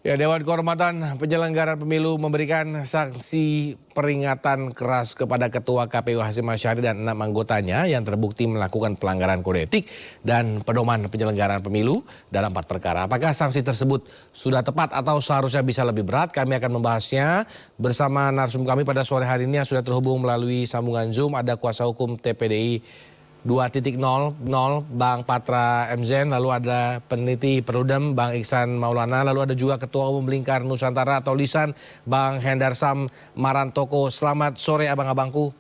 Ya, Dewan Kehormatan Penyelenggara Pemilu memberikan sanksi peringatan keras kepada Ketua KPU Hasyim Asyari dan 6 anggotanya yang terbukti melakukan pelanggaran kode etik dan pedoman penyelenggaraan pemilu dalam 4 perkara. Apakah sanksi tersebut sudah tepat atau seharusnya bisa lebih berat? Kami akan membahasnya bersama narsum kami pada sore hari ini yang sudah terhubung melalui sambungan Zoom. Ada kuasa hukum TPDI 2.0 Bang Patra MZen, lalu ada peneliti Perludem Bang Iksan Maulana, lalu ada juga Ketua Umum Lingkar Nusantara atau Lisan Bang Hendarsam Marantoko. Selamat sore abang-abangku.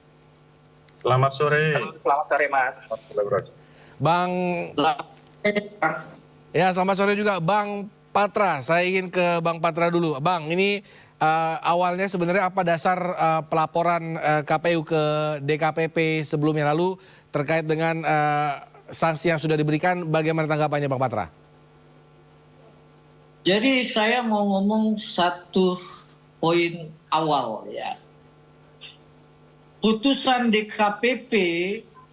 Selamat sore. Selamat sore Mas. Bang, ya selamat sore juga Bang Patra. Saya ingin ke Bang Patra dulu. Bang, ini awalnya sebenarnya apa dasar pelaporan KPU ke DKPP sebelumnya, lalu terkait dengan sanksi yang sudah diberikan, bagaimana tanggapannya Bang Patra? Jadi saya mau ngomong satu poin awal ya. Putusan DKPP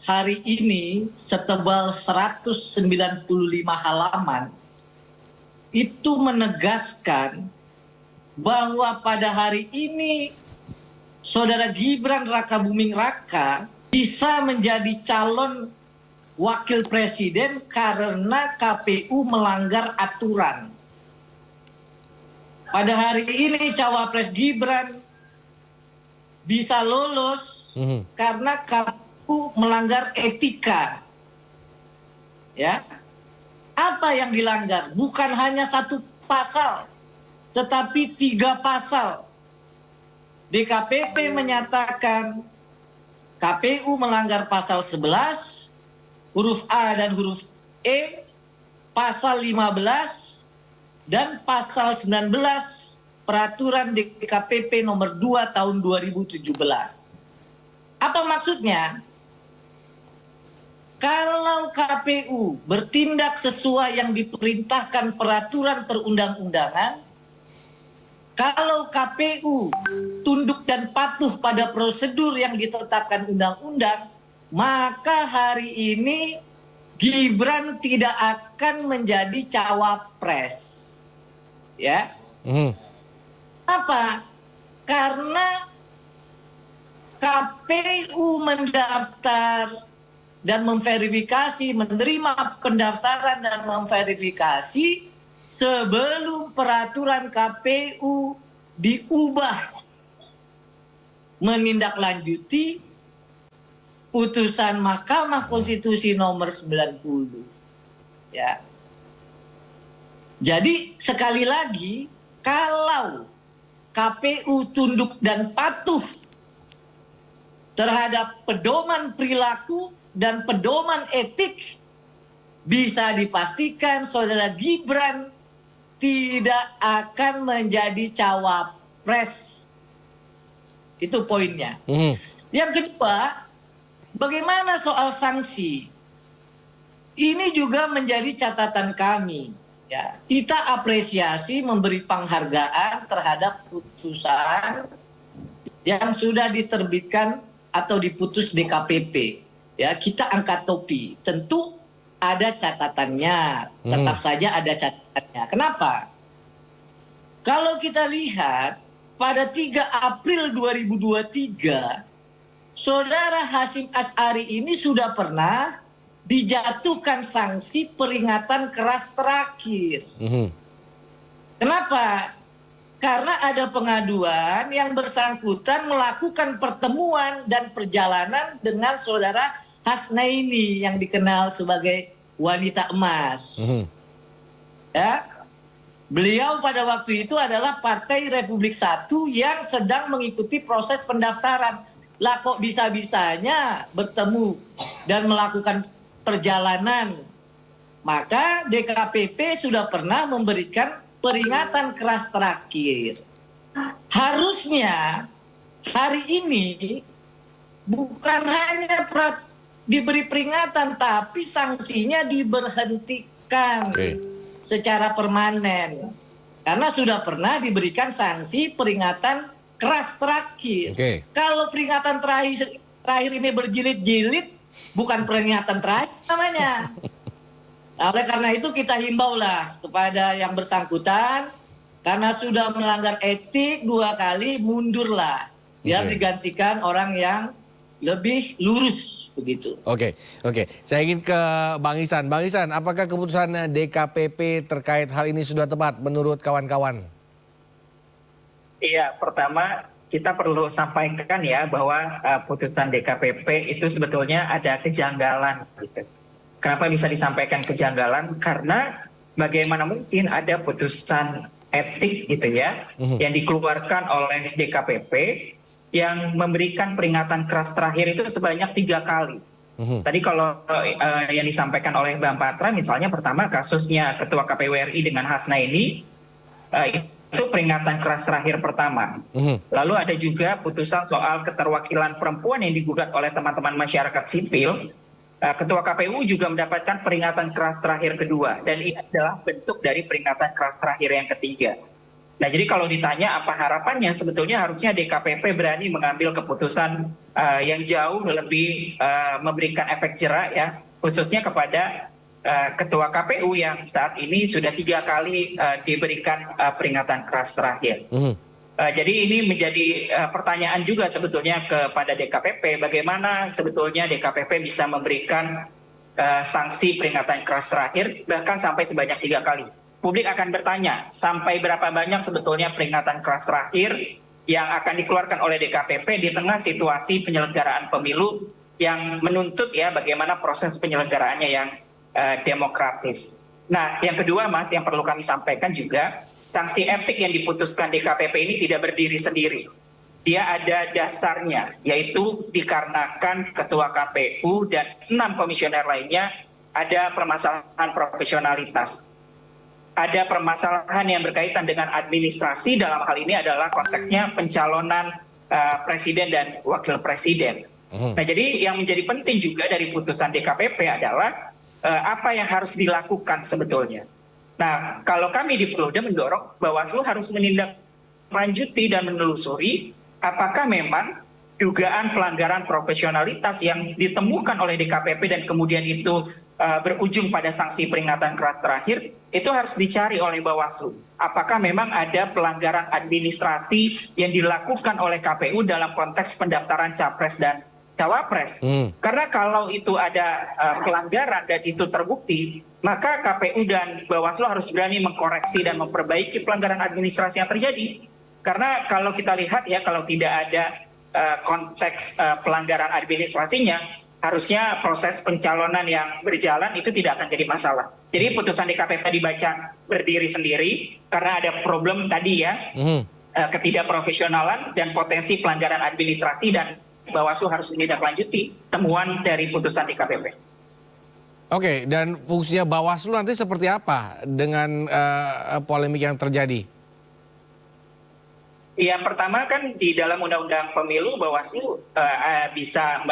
hari ini setebal 195 halaman itu menegaskan bahwa pada hari ini Saudara Gibran Rakabuming Raka bisa menjadi calon wakil presiden karena KPU melanggar aturan. Pada hari ini cawapres Gibran bisa lolos karena KPU melanggar etika. Ya. Apa yang dilanggar? Bukan hanya satu pasal, tetapi 3 pasal. DKPP menyatakan KPU melanggar pasal 11, huruf A dan huruf E, pasal 15, dan pasal 19 peraturan DKPP nomor 2 tahun 2017. Apa maksudnya? Kalau KPU bertindak sesuai yang diperintahkan peraturan perundang-undangan, kalau KPU tunduk dan patuh pada prosedur yang ditetapkan undang-undang, maka hari ini Gibran tidak akan menjadi cawapres. Ya. Apa? Karena KPU mendaftar dan memverifikasi, menerima pendaftaran dan memverifikasi sebelum peraturan KPU diubah menindaklanjuti putusan Mahkamah Konstitusi nomor 90. Ya. Jadi sekali lagi, kalau KPU tunduk dan patuh terhadap pedoman perilaku dan pedoman etik, bisa dipastikan Saudara Gibran tidak akan menjadi cawapres. Itu poinnya. Yang kedua, bagaimana soal sanksi? Ini juga menjadi catatan kami. Ya, kita apresiasi memberi penghargaan terhadap putusan yang sudah diterbitkan atau diputus DKPP. Ya, kita angkat topi. Tentu ada catatannya, tetap saja ada catatannya. Kenapa? Kalau kita lihat pada 3 April 2023, Saudara Hasyim Asyari ini sudah pernah dijatuhkan sanksi peringatan keras terakhir. Kenapa? Karena ada pengaduan yang bersangkutan melakukan pertemuan dan perjalanan dengan Saudara Hasnaini yang dikenal sebagai wanita emas. Ya. Beliau pada waktu itu adalah Partai Republik Satu yang sedang mengikuti proses pendaftaran. Lah kok bisa-bisanya bertemu dan melakukan perjalanan? Maka DKPP sudah pernah memberikan peringatan keras terakhir. Harusnya hari ini bukan hanya diberi peringatan, tapi sanksinya diberhentikan secara permanen. Karena sudah pernah diberikan sanksi peringatan keras terakhir. Kalau peringatan terakhir ini berjilid-jilid, bukan peringatan terakhir namanya. Oleh karena itu kita himbaulah kepada yang bersangkutan karena sudah melanggar etik 2 kali, mundurlah. Biar Oke. digantikan orang yang lebih lurus begitu. Oke, oke. Saya ingin ke Bang Ihsan. Bang Ihsan, apakah keputusan DKPP terkait hal ini sudah tepat menurut kawan-kawan? Iya, pertama kita perlu sampaikan ya bahwa putusan DKPP itu sebetulnya ada kejanggalan. Gitu. Kenapa bisa disampaikan kejanggalan? Karena bagaimana mungkin ada putusan etik gitu ya yang dikeluarkan oleh DKPP yang memberikan peringatan keras terakhir itu sebanyak 3 kali. Tadi kalau yang disampaikan oleh Bang Patra, misalnya pertama kasusnya Ketua KPU RI dengan Hasnaini, itu peringatan keras terakhir pertama. Lalu ada juga putusan soal keterwakilan perempuan yang digugat oleh teman-teman masyarakat sipil. Ketua KPU juga mendapatkan peringatan keras terakhir kedua. Dan ini adalah bentuk dari peringatan keras terakhir yang ketiga. Nah, jadi kalau ditanya apa harapannya, sebetulnya harusnya DKPP berani mengambil keputusan yang jauh lebih memberikan efek jera ya, khususnya kepada Ketua KPU yang saat ini sudah 3 kali diberikan peringatan keras terakhir. Jadi ini menjadi pertanyaan juga sebetulnya kepada DKPP, bagaimana sebetulnya DKPP bisa memberikan sanksi peringatan keras terakhir bahkan sampai sebanyak 3 kali. Publik akan bertanya, sampai berapa banyak sebetulnya peringatan keras terakhir yang akan dikeluarkan oleh DKPP di tengah situasi penyelenggaraan pemilu yang menuntut ya bagaimana proses penyelenggaraannya yang demokratis. Nah, yang kedua Mas, yang perlu kami sampaikan juga, sanksi etik yang diputuskan DKPP ini tidak berdiri sendiri. Dia ada dasarnya, yaitu dikarenakan Ketua KPU dan 6 komisioner lainnya ada permasalahan profesionalitas. Ada permasalahan yang berkaitan dengan administrasi, dalam hal ini adalah konteksnya pencalonan presiden dan wakil presiden. Nah, jadi yang menjadi penting juga dari putusan DKPP adalah apa yang harus dilakukan sebetulnya. Nah, kalau kami di Perludem mendorong Bawaslu harus menindaklanjuti dan menelusuri apakah memang dugaan pelanggaran profesionalitas yang ditemukan oleh DKPP dan kemudian itu berujung pada sanksi peringatan keras terakhir, itu harus dicari oleh Bawaslu. Apakah memang ada pelanggaran administrasi yang dilakukan oleh KPU dalam konteks pendaftaran Capres dan Cawapres. Karena kalau itu ada pelanggaran dan itu terbukti, maka KPU dan Bawaslu harus berani mengkoreksi dan memperbaiki pelanggaran administrasi yang terjadi. Karena kalau kita lihat ya, kalau tidak ada konteks pelanggaran administrasinya, harusnya proses pencalonan yang berjalan itu tidak akan jadi masalah. Jadi putusan DKPP dibaca berdiri sendiri karena ada problem tadi ya, ketidakprofesionalan dan potensi pelanggaran administrasi, dan Bawaslu harus menindaklanjuti temuan dari putusan DKPP. Oke, dan fungsinya Bawaslu nanti seperti apa dengan polemik yang terjadi? Yang pertama kan di dalam Undang-Undang Pemilu Bawaslu bisa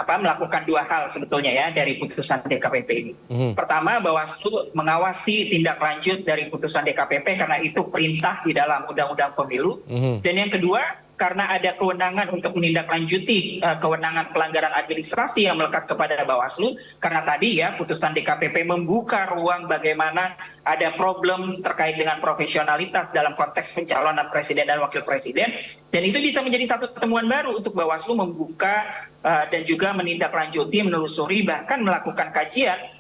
melakukan 2 hal sebetulnya ya dari putusan DKPP ini. Pertama, Bawaslu mengawasi tindak lanjut dari putusan DKPP karena itu perintah di dalam Undang-Undang Pemilu. Dan yang kedua, karena ada kewenangan untuk menindaklanjuti kewenangan pelanggaran administrasi yang melekat kepada Bawaslu, karena tadi ya putusan DKPP membuka ruang bagaimana ada problem terkait dengan profesionalitas dalam konteks pencalonan presiden dan wakil presiden, dan itu bisa menjadi satu temuan baru untuk Bawaslu membuka dan juga menindaklanjuti, menelusuri, bahkan melakukan kajian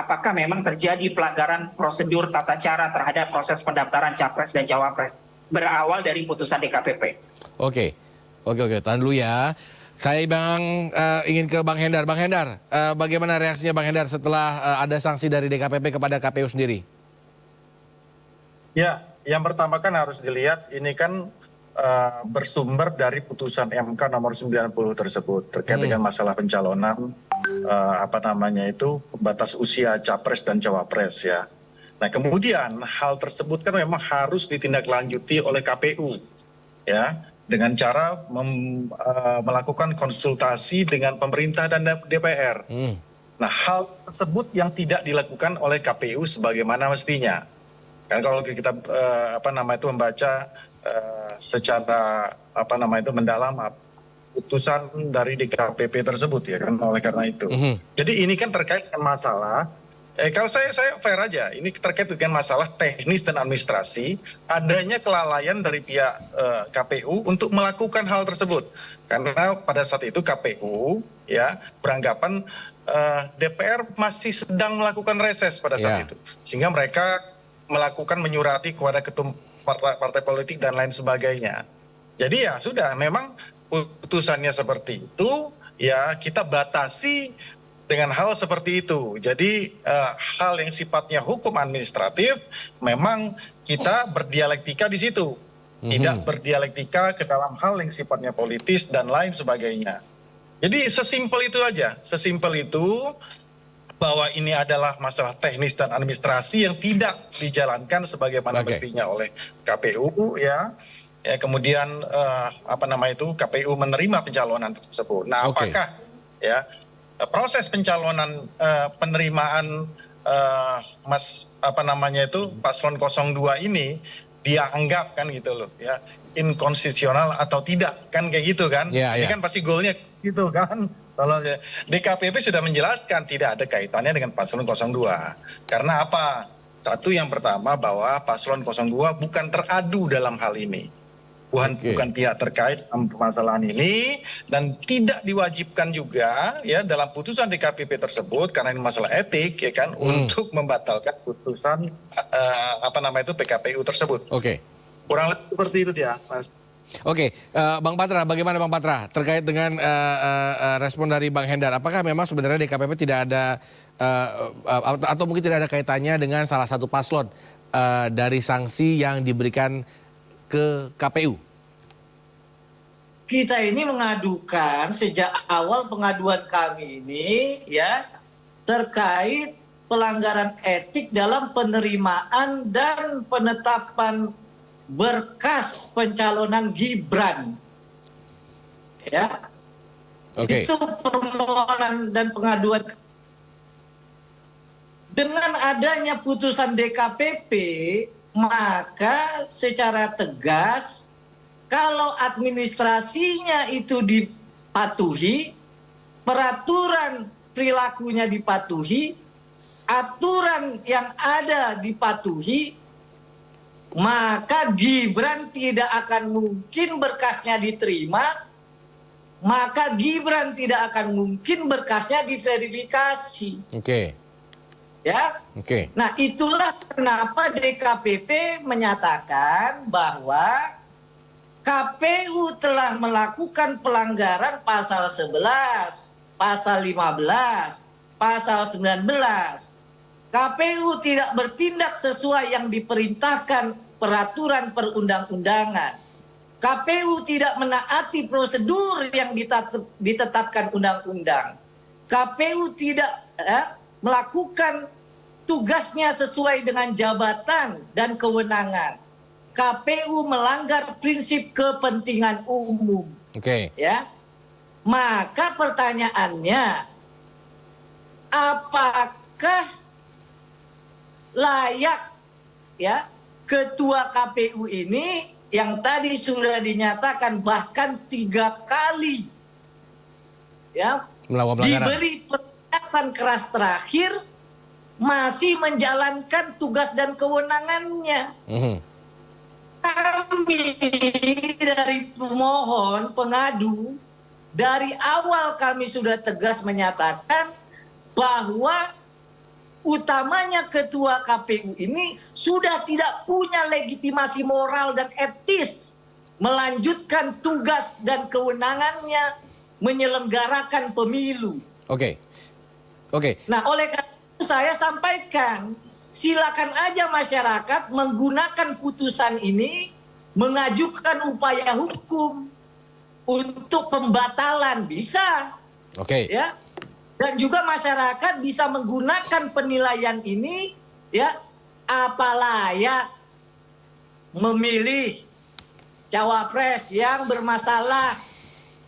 apakah memang terjadi pelanggaran prosedur tata cara terhadap proses pendaftaran Capres dan Cawapres berawal dari putusan DKPP. Oke, tahan dulu ya. Saya ingin ke Bang Hendar. Bang Hendar, bagaimana reaksinya Bang Hendar setelah ada sanksi dari DKPP kepada KPU sendiri? Ya, yang pertama kan harus dilihat ini kan bersumber dari putusan MK nomor 90 tersebut terkait dengan masalah pencalonan batas usia Capres dan Cawapres ya. Nah, kemudian hal tersebut kan memang harus ditindaklanjuti oleh KPU ya, dengan cara melakukan konsultasi dengan pemerintah dan DPR. Nah, hal tersebut yang tidak dilakukan oleh KPU sebagaimana mestinya. Kan kalau kita membaca secara mendalam putusan dari DKPP tersebut ya kan, oleh karena itu. Jadi ini kan terkait dengan masalah Kalau saya fair aja. Ini terkait dengan masalah teknis dan administrasi, adanya kelalaian dari pihak KPU untuk melakukan hal tersebut. Karena pada saat itu KPU ya beranggapan DPR masih sedang melakukan reses pada saat itu, sehingga mereka melakukan menyurati kepada ketum partai politik dan lain sebagainya. Jadi ya sudah, memang putusannya seperti itu, ya kita batasi dengan hal seperti itu. Jadi hal yang sifatnya hukum administratif memang kita berdialektika di situ. Tidak berdialektika ke dalam hal yang sifatnya politis dan lain sebagainya. Jadi sesimpel itu aja. Sesimpel itu bahwa ini adalah masalah teknis dan administrasi yang tidak dijalankan sebagaimana mestinya oleh KPU ya. Kemudian KPU menerima pencalonan tersebut. Nah, apakah ya proses pencalonan penerimaan paslon 02 ini dianggap kan gitu loh ya inkonstitusional atau tidak kan kayak gitu kan. Ini kan pasti goalnya gitu kan. Kalau DKPP sudah menjelaskan tidak ada kaitannya dengan paslon 02. Karena apa? Satu, yang pertama bahwa paslon 02 bukan teradu dalam hal ini. Bukan pihak terkait dalam permasalahan ini, dan tidak diwajibkan juga ya dalam putusan DKPP tersebut karena ini masalah etik ya kan untuk membatalkan putusan PKPU tersebut. Kurang lebih seperti itu dia, Mas. Bang Patra, bagaimana Bang Patra terkait dengan respon dari Bang Hendar? Apakah memang sebenarnya DKPP tidak ada atau mungkin tidak ada kaitannya dengan salah satu paslon dari sanksi yang diberikan ke KPU? Kita ini mengadukan sejak awal pengaduan kami ini ya terkait pelanggaran etik dalam penerimaan dan penetapan berkas pencalonan Gibran. Ya. Itu permohonan dan pengaduan. Dengan adanya putusan DKPP, maka secara tegas kalau administrasinya itu dipatuhi, peraturan perilakunya dipatuhi, aturan yang ada dipatuhi, maka Gibran tidak akan mungkin berkasnya diterima, maka Gibran tidak akan mungkin berkasnya diverifikasi. Nah, itulah kenapa DKPP menyatakan bahwa KPU telah melakukan pelanggaran pasal 11, pasal 15, pasal 19. KPU tidak bertindak sesuai yang diperintahkan peraturan perundang-undangan. KPU tidak menaati prosedur yang ditetapkan undang-undang. KPU tidak melakukan tugasnya sesuai dengan jabatan dan kewenangan. KPU melanggar prinsip kepentingan umum. Ya. Maka pertanyaannya, apakah layak ya ketua KPU ini yang tadi sudah dinyatakan bahkan 3 kali ya diberi peringatan keras terakhir masih menjalankan tugas dan kewenangannya. Kami dari pemohon pengadu dari awal kami sudah tegas menyatakan bahwa utamanya ketua KPU ini sudah tidak punya legitimasi moral dan etis melanjutkan tugas dan kewenangannya menyelenggarakan pemilu. Nah, oleh karena itu saya sampaikan, silakan aja masyarakat menggunakan putusan ini mengajukan upaya hukum untuk pembatalan, bisa. Ya. Dan juga masyarakat bisa menggunakan penilaian ini ya apa layak memilih cawapres yang bermasalah.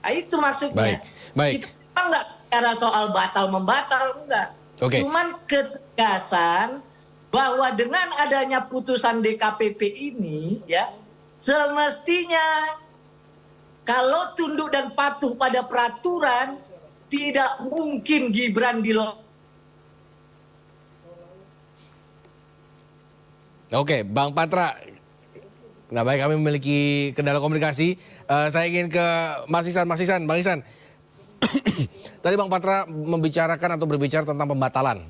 Nah, itu maksudnya. Itu enggak cara soal batal membatal, enggak. Cuman ketegasan bahwa dengan adanya putusan DKPP ini ya semestinya kalau tunduk dan patuh pada peraturan tidak mungkin Gibran Oke, Bang Patra. Nah, baik, kami memiliki kendala komunikasi. Saya ingin ke Mas Ihsan. Bang Ihsan. Tadi Bang Patra membicarakan atau berbicara tentang pembatalan.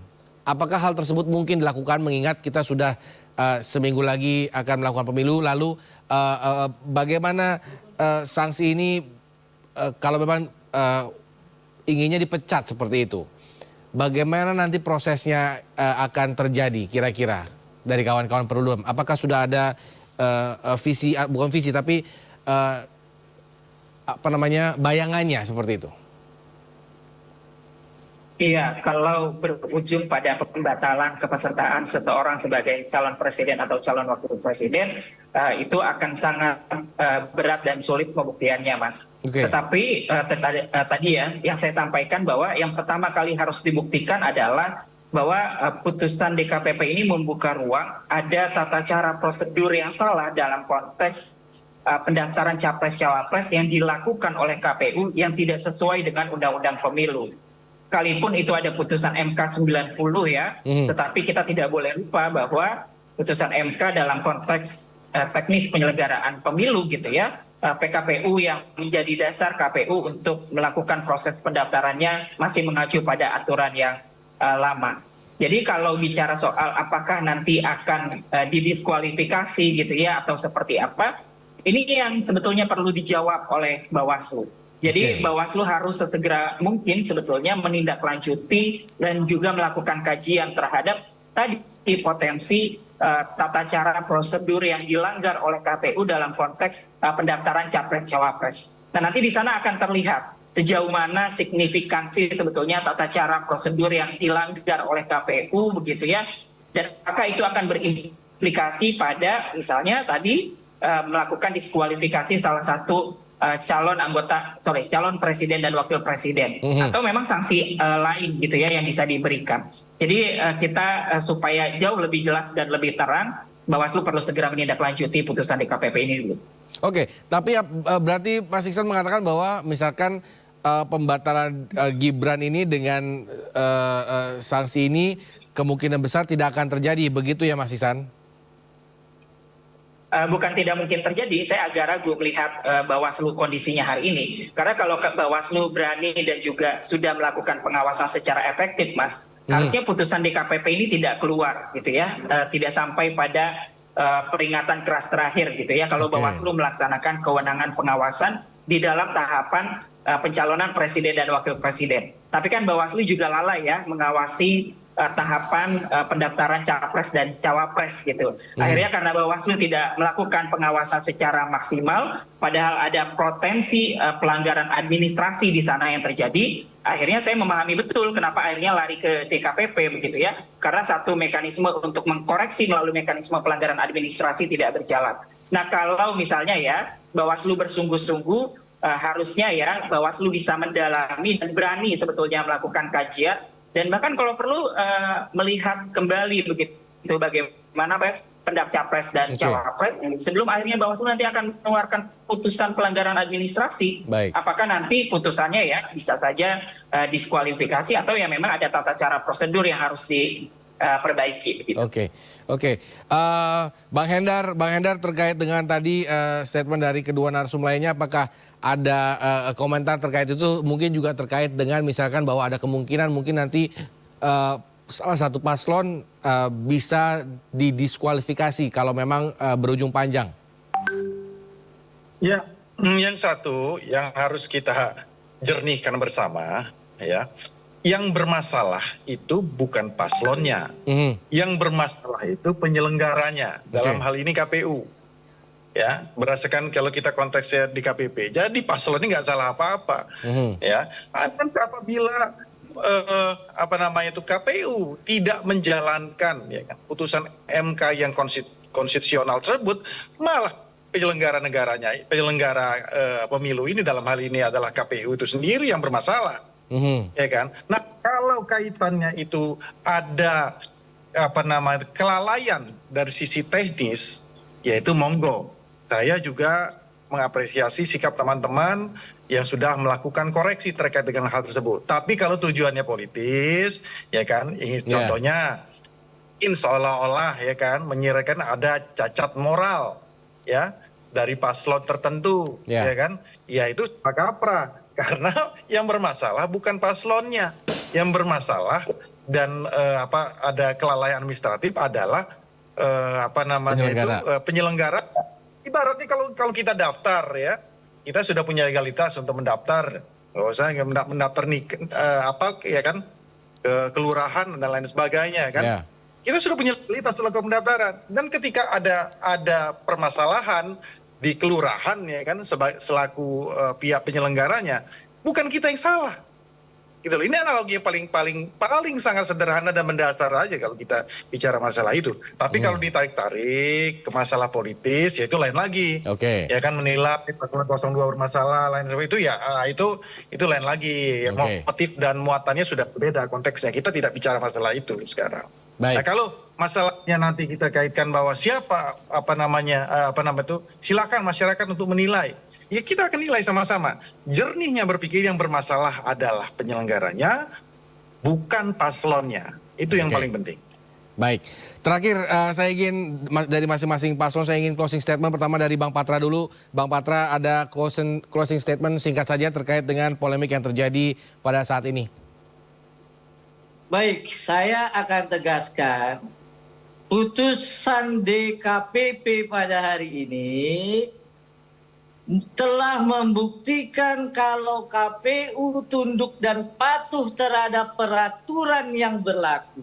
Apakah hal tersebut mungkin dilakukan mengingat kita sudah seminggu lagi akan melakukan pemilu? Lalu bagaimana sanksi ini kalau memang inginnya dipecat seperti itu? Bagaimana nanti prosesnya akan terjadi kira-kira dari kawan-kawan Perludem? Apakah sudah ada visi, bukan visi tapi bayangannya seperti itu? Iya, kalau berujung pada pembatalan kepesertaan seseorang sebagai calon presiden atau calon wakil presiden, itu akan sangat berat dan sulit pembuktiannya, Mas. Oke. Tetapi tadi ya, yang saya sampaikan bahwa yang pertama kali harus dibuktikan adalah bahwa putusan DKPP ini membuka ruang ada tata cara prosedur yang salah dalam konteks pendaftaran capres-cawapres yang dilakukan oleh KPU yang tidak sesuai dengan Undang-Undang Pemilu. Sekalipun itu ada putusan MK 90 ya, tetapi kita tidak boleh lupa bahwa putusan MK dalam konteks teknis penyelenggaraan pemilu gitu ya, PKPU yang menjadi dasar KPU untuk melakukan proses pendaftarannya masih mengacu pada aturan yang lama. Jadi kalau bicara soal apakah nanti akan didiskualifikasi gitu ya atau seperti apa, ini yang sebetulnya perlu dijawab oleh Bawaslu. Jadi Bawaslu harus sesegera mungkin sebetulnya menindaklanjuti dan juga melakukan kajian terhadap tadi potensi tata cara prosedur yang dilanggar oleh KPU dalam konteks pendaftaran capres-cawapres. Nah, nanti di sana akan terlihat sejauh mana signifikansi sebetulnya tata cara prosedur yang dilanggar oleh KPU begitu ya. Dan apakah itu akan berimplikasi pada misalnya tadi melakukan diskualifikasi salah satu calon presiden dan wakil presiden, atau memang sanksi lain gitu ya yang bisa diberikan. Jadi kita supaya jauh lebih jelas dan lebih terang, Bawaslu perlu segera menindaklanjuti putusan DKPP ini dulu. Oke, tapi berarti Mas Ihsan mengatakan bahwa misalkan pembatalan Gibran ini dengan sanksi ini kemungkinan besar tidak akan terjadi, begitu ya Mas Ihsan? Bukan tidak mungkin terjadi, saya agak ragu melihat Bawaslu kondisinya hari ini. Karena kalau Bawaslu berani dan juga sudah melakukan pengawasan secara efektif, Mas, harusnya putusan DKPP ini tidak keluar, gitu ya, tidak sampai pada peringatan keras terakhir, gitu ya. Kalau Bawaslu melaksanakan kewenangan pengawasan di dalam tahapan pencalonan presiden dan wakil presiden. Tapi kan Bawaslu juga lalai ya mengawasi tahapan pendaftaran capres dan cawapres gitu. Akhirnya karena Bawaslu tidak melakukan pengawasan secara maksimal, padahal ada potensi pelanggaran administrasi di sana yang terjadi, akhirnya saya memahami betul kenapa akhirnya lari ke DKPP begitu ya. Karena satu mekanisme untuk mengkoreksi melalui mekanisme pelanggaran administrasi tidak berjalan. Nah, kalau misalnya ya Bawaslu bersungguh-sungguh, harusnya ya Bawaslu bisa mendalami dan berani sebetulnya melakukan kajian. Dan bahkan kalau perlu melihat kembali begitu bagaimana pendaftar capres dan cawapres sebelum akhirnya Bawaslu nanti akan mengeluarkan putusan pelanggaran administrasi. Baik. Apakah nanti putusannya ya bisa saja diskualifikasi atau ya memang ada tata cara prosedur yang harus diperbaiki. Begitu. Oke. Bang Hendar terkait dengan tadi statement dari kedua narsum lainnya, apakah ada komentar terkait itu, mungkin juga terkait dengan misalkan bahwa ada kemungkinan mungkin nanti salah satu paslon bisa didiskualifikasi kalau memang berujung panjang? Ya, yang satu yang harus kita jernihkan bersama ya, yang bermasalah itu bukan paslonnya, yang bermasalah itu penyelenggaranya, dalam hal ini KPU. Ya, berdasarkan kalau kita konteksnya di KPP, jadi paslon ini nggak salah apa-apa. Ya, apabila KPU tidak menjalankan ya kan, putusan MK yang konstitusional tersebut, malah penyelenggara pemilu ini dalam hal ini adalah KPU itu sendiri yang bermasalah. Ya kan. Nah, kalau kaitannya itu ada kelalaian dari sisi teknis, yaitu monggo. Saya juga mengapresiasi sikap teman-teman yang sudah melakukan koreksi terkait dengan hal tersebut. Tapi kalau tujuannya politis, ya kan, contohnya mungkin seolah-olah ya kan menyerahkan ada cacat moral ya dari paslon tertentu Ya. ya kan, ya itu salah kaprah karena yang bermasalah bukan paslonnya, yang bermasalah dan ada kelalaian administratif adalah penyelenggara. Ibaratnya kalau kita daftar ya, kita sudah punya legalitas untuk mendaftar, nggak usah mendaftar nih ya kan ke kelurahan dan lain sebagainya kan. Ya. Kita sudah punya legalitas setelah pendaftaran, dan ketika ada permasalahan di kelurahan ya kan selaku pihak penyelenggaranya, bukan kita yang salah. Gitu loh. Ini analogi yang paling sangat sederhana dan mendasar aja kalau kita bicara masalah itu. Tapi kalau ditarik-tarik ke masalah politis, ya itu lain lagi. Oke. Ya kan menilai paslon 02 bermasalah, lain sebagainya itu ya itu lain lagi. Oke. Motif dan muatannya sudah berbeda konteksnya. Kita tidak bicara masalah itu sekarang. Baik. Nah, kalau masalahnya nanti kita kaitkan bahwa siapa silakan masyarakat untuk menilai. Ya kita akan nilai sama-sama. Jernihnya berpikir yang bermasalah adalah penyelenggaranya, bukan paslonnya. Itu yang Oke. paling penting. Baik, terakhir saya ingin dari masing-masing paslon saya ingin closing statement. Pertama dari Bang Patra dulu. Bang Patra, ada closing statement singkat saja terkait dengan polemik yang terjadi pada saat ini. Baik, saya akan tegaskan putusan DKPP pada hari ini telah membuktikan kalau KPU tunduk dan patuh terhadap peraturan yang berlaku,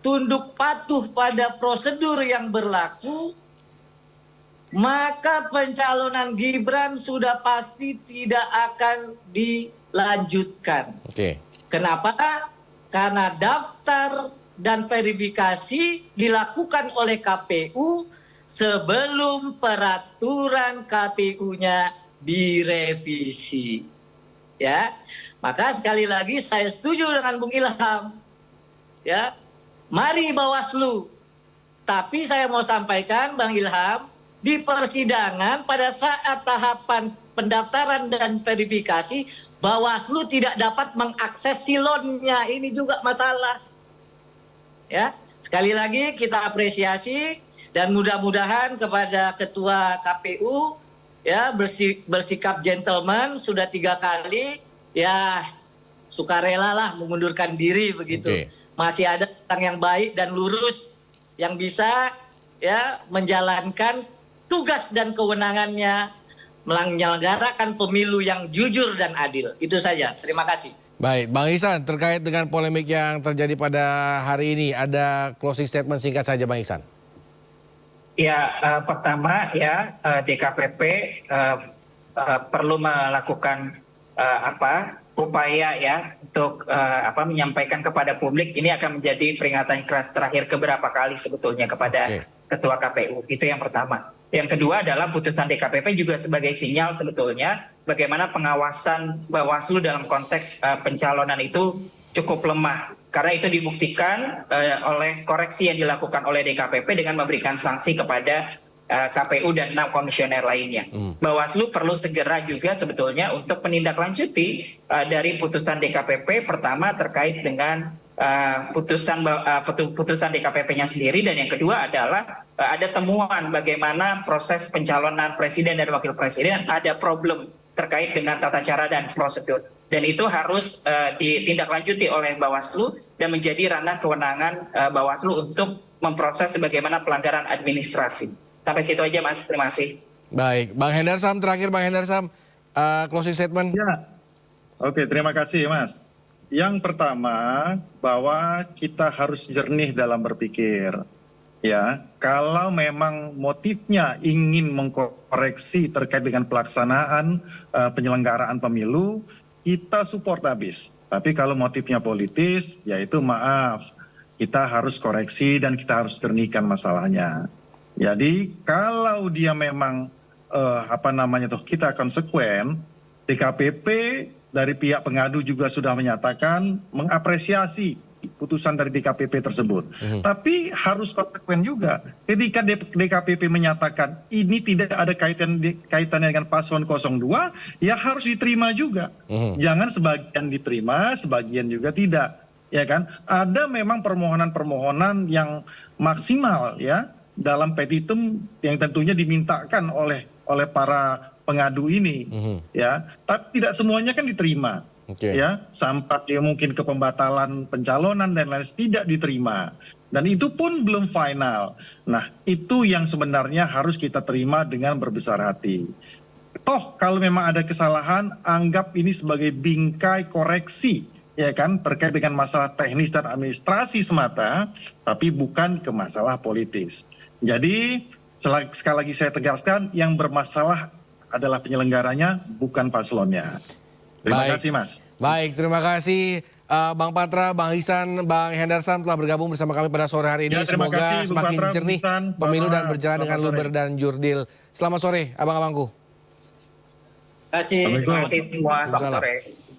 tunduk patuh pada prosedur yang berlaku, maka pencalonan Gibran sudah pasti tidak akan dilanjutkan. Oke. Kenapa? Karena daftar dan verifikasi dilakukan oleh KPU sebelum peraturan KPU-nya direvisi. Ya. Maka sekali lagi saya setuju dengan Bung Ilham. Ya. Mari Bawaslu. Tapi saya mau sampaikan Bang Ilham, di persidangan pada saat tahapan pendaftaran dan verifikasi, Bawaslu tidak dapat mengakses silonnya. Ini juga masalah. Ya. Sekali lagi kita apresiasi dan mudah-mudahan kepada Ketua KPU ya bersikap gentleman, sudah 3 kali ya sukarela lah mengundurkan diri begitu. Oke. Masih ada orang yang baik dan lurus yang bisa ya menjalankan tugas dan kewenangannya menyelenggarakan pemilu yang jujur dan adil. Itu saja. Terima kasih. Baik, Bang Ihsan, terkait dengan polemik yang terjadi pada hari ini, ada closing statement singkat saja Bang Ihsan. Ya, pertama ya DKPP perlu melakukan upaya ya untuk menyampaikan kepada publik. Ini akan menjadi peringatan keras terakhir keberapa kali sebetulnya kepada Ketua KPU. Itu yang pertama. Yang kedua adalah putusan DKPP juga sebagai sinyal sebetulnya bagaimana pengawasan Bawaslu dalam konteks pencalonan itu cukup lemah. Karena itu dibuktikan oleh koreksi yang dilakukan oleh DKPP dengan memberikan sanksi kepada KPU dan 6 komisioner lainnya. Bawaslu perlu segera juga sebetulnya untuk menindaklanjuti dari putusan DKPP, pertama terkait dengan putusan DKPP-nya sendiri, dan yang kedua adalah ada temuan bagaimana proses pencalonan presiden dan wakil presiden ada problem terkait dengan tata cara dan prosedur. Dan itu harus ditindaklanjuti oleh Bawaslu dan menjadi ranah kewenangan Bawaslu untuk memproses sebagaimana pelanggaran administrasi. Sampai situ aja Mas, terima kasih. Baik, Bang Hendarsam, terakhir Bang Hendarsam, closing statement. Ya, oke, terima kasih Mas. Yang pertama, bahwa kita harus jernih dalam berpikir. Ya, kalau memang motifnya ingin mengkoreksi terkait dengan pelaksanaan penyelenggaraan pemilu, kita support habis. Tapi kalau motifnya politis, yaitu maaf, kita harus koreksi dan kita harus jernihkan masalahnya. Jadi kalau dia memang kita konsekuen, DKPP dari pihak pengadu juga sudah menyatakan mengapresiasi putusan dari DKPP tersebut. Tapi harus konsekuen juga. Ketika DKPP menyatakan ini tidak ada kaitannya dengan paslon 02, ya harus diterima juga. Jangan sebagian diterima, sebagian juga tidak. ya kan? Ada memang permohonan-permohonan yang maksimal ya dalam petitum yang tentunya dimintakan oleh para pengadu ini, ya. Tapi tidak semuanya kan diterima, ya. Sampai mungkin ke pembatalan pencalonan dan lain-lain tidak diterima. Dan itu pun belum final. Nah, itu yang sebenarnya harus kita terima dengan berbesar hati. Toh kalau memang ada kesalahan, anggap ini sebagai bingkai koreksi, ya kan, terkait dengan masalah teknis dan administrasi semata, tapi bukan ke masalah politis. Jadi sekali lagi saya tegaskan, yang bermasalah adalah penyelenggaranya, bukan paslonnya. Terima kasih, Mas. Baik, terima kasih Bang Patra, Bang Ihsan, Bang Hendarsam telah bergabung bersama kami pada sore hari ini. Ya, terima Semoga kasih, Bung semakin Patra, jernih Bung Ihsan, pemilu dan Bapak. berjalan dengan Selamat luber sore. dan jurdil. Selamat sore, abang-abangku. Terima kasih. Terima kasih semua. Selamat Waalaikumsalam. sore.